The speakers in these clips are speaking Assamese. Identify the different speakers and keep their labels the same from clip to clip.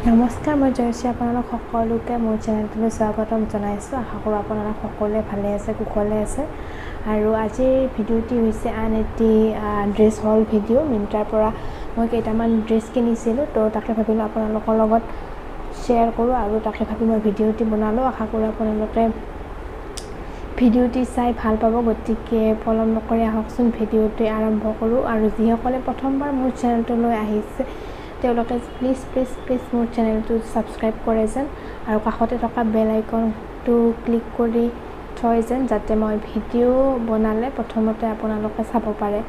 Speaker 1: নমস্কাৰ, মই জয়শ্ৰী আপোনালোক সকলোকে মোৰ চেনেলটোলৈ স্বাগতম জনাইছোঁ। আশা কৰোঁ আপোনালোক সকলোৱে ভালে আছে, কুশলে আছে। আৰু আজিৰ ভিডিঅ'টি হৈছে আন এটি ড্ৰেছ হল ভিডিঅ'। মিন্ট্ৰাৰ পৰা মই কেইটামান ড্ৰেছ কিনিছিলোঁ, তো তাকে ভাবিলোঁ আপোনালোকৰ লগত শ্বেয়াৰ কৰোঁ আৰু তাকে ভাবি মই ভিডিঅ'টি বনালোঁ। আশা কৰোঁ আপোনালোকে ভিডিঅ'টি চাই ভাল পাব, গতিকে পলম নকৰি আহকচোন ভিডিঅ'টি আৰম্ভ কৰোঁ। আৰু যিসকলে প্ৰথমবাৰ মোৰ চেনেলটোলৈ আহিছে তেওঁলোকে প্লিজ মোৰ চেনেলটো ছাবস্ক্ৰাইব কৰে যেন, আৰু কাষতে থকা বেল আইকনটো ক্লিক কৰি থয় যেন, যাতে মই ভিডিঅ' বনালে প্ৰথমতে আপোনালোকে চাব পাৰে।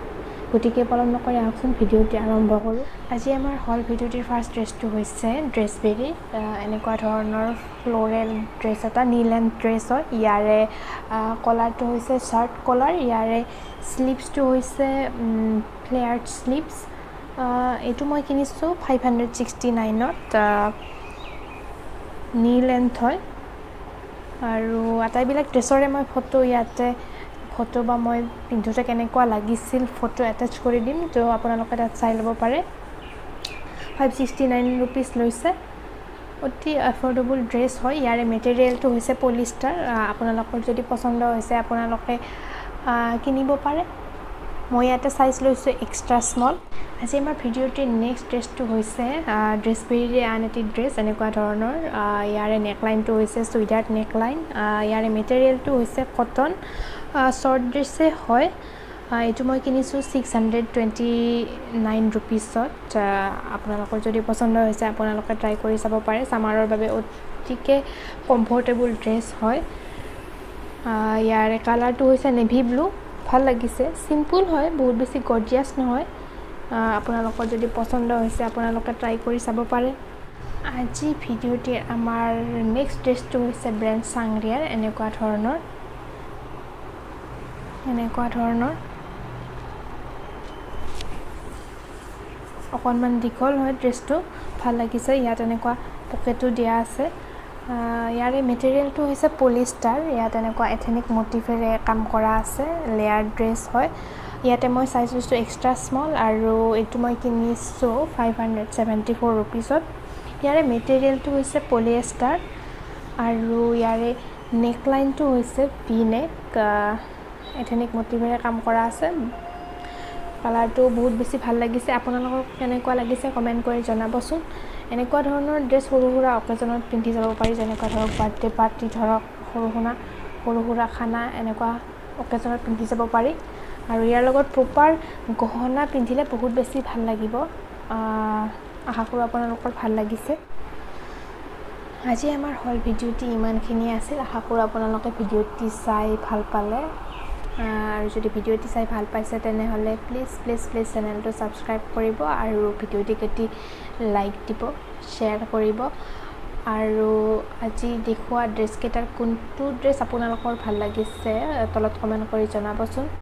Speaker 1: গতিকে পলম নকৰি আহকচোন ভিডিঅ'টি আৰম্ভ কৰোঁ। আজি আমাৰ হল ভিডিঅ'টিৰ ফাৰ্ষ্ট ড্ৰেছটো হৈছে ড্ৰেছবেৰী। এনেকুৱা ধৰণৰ ফ্ল'ৰেল ড্ৰেছ এটা, নীল এণ্ড ড্ৰেছ হয়। ইয়াৰে কলাৰটো হৈছে চাৰ্ট কলাৰ, ইয়াৰে স্লিভছটো হৈছে ফ্লেয়াৰ্ড স্লিভছ। এইটো মই কিনিছোঁ 569ত। নী লেন্থ হয় আৰু আটাইবিলাক ড্ৰেছৰে মই ফটো বা মই পিন্ধোতে কেনেকুৱা লাগিছিল ফটো এটাচ কৰি দিম, তো আপোনালোকে তাত চাই ল'ব পাৰে। 569 ৰুপিজ লৈছে, অতি এফৰ্ডেবল ড্ৰেছ হয়। ইয়াৰে মেটেৰিয়েলটো হৈছে পলিষ্টাৰ। আপোনালোকৰ যদি পচন্দ হৈছে আপোনালোকে কিনিব পাৰে। মই ইয়াতে চাইজ লৈছোঁ এক্সট্ৰা স্মল। আজি আমাৰ ভিডিঅ'টিৰ নেক্সট ড্ৰেছটো হৈছে ড্ৰেছবেৰীৰে আন এটি ড্ৰেছ। এনেকুৱা ধৰণৰ ইয়াৰে নেকলাইনটো হৈছে চুইডাৰ্ট নেকলাইন। ইয়াৰে মেটেৰিয়েলটো হৈছে কটন, শ্বৰ্ট ড্ৰেছে হয়। এইটো মই কিনিছোঁ 629 ৰুপিছত। আপোনালোকৰ যদি পচন্দ হৈছে আপোনালোকে ট্ৰাই কৰি চাব পাৰে। ছামাৰৰ বাবে অতিকে কমফৰ্টেবল ড্ৰেছ হয়। ইয়াৰে কালাৰটো হৈছে নেভি ব্লু, ভাল লাগিছে। চিম্পুল হয়, বহুত বেছি গৰ্জিয়াছ নহয়। আপোনালোকৰ যদি পচন্দ হৈছে আপোনালোকে ট্ৰাই কৰি চাব পাৰে। আজি ভিডিঅ'টিৰ আমাৰ নেক্সট ড্ৰেছটো হৈছে ব্ৰেণ্ড চাংৰিয়াৰ। এনেকুৱা ধৰণৰ অকণমান দীঘল হয় ড্ৰেছটো, ভাল লাগিছে। ইয়াত এনেকুৱা পকেটো দিয়া আছে। ইয়াৰে মেটেৰিয়েলটো হৈছে পলিষ্টাৰ। ইয়াত এনেকুৱা এথেনিক মটিভেৰে কাম কৰা আছে, লেয়াৰ ড্ৰেছ হয়। ইয়াতে মই চাইজ লৈছোঁ এক্সট্ৰা স্মল, আৰু এইটো মই কিনিছোঁ 574 ৰুপিছত। ইয়াৰে মেটেৰিয়েলটো হৈছে পলিয়েষ্টাৰ, আৰু ইয়াৰে নেকলাইনটো হৈছে ভি নেক, এথেনিক মটিভেৰে কাম কৰা আছে। কালাৰটো বহুত বেছি ভাল লাগিছে। আপোনালোকক কেনেকুৱা লাগিছে কমেণ্ট কৰি জনাবচোন। এনেকুৱা ধৰণৰ ড্ৰেছ সৰু সুৰা অকেজনত পিন্ধি যাব পাৰি, যেনেকুৱা ধৰক বাৰ্থডে পাৰ্টি, ধৰক সৰু সুৰা খানা, এনেকুৱা অকেজনত পিন্ধি যাব পাৰি। আৰু ইয়াৰ লগত প্ৰপাৰ গহনা পিন্ধিলে বহুত বেছি ভাল লাগিব। আশা কৰোঁ আপোনালোকৰ ভাল লাগিছে। আজি আমাৰ হল ভিডিঅ'টি ইমানখিনিয়ে আছিল। আশা কৰোঁ আপোনালোকে ভিডিঅ'টি চাই ভাল পালে। আৰু যদি ভিডিঅ'টি চাই ভাল পাইছে তেনেহ'লে প্লিজ চেনেলটো ছাবস্ক্ৰাইব কৰিব, আৰু ভিডিঅ'টিক এটি লাইক দিব, শ্বেয়াৰ কৰিব। আৰু আজি দেখুওৱা ড্ৰেছকেইটাৰ কোনটো ড্ৰেছ আপোনালোকৰ ভাল লাগিছে তলত কমেণ্ট কৰি জনাবচোন।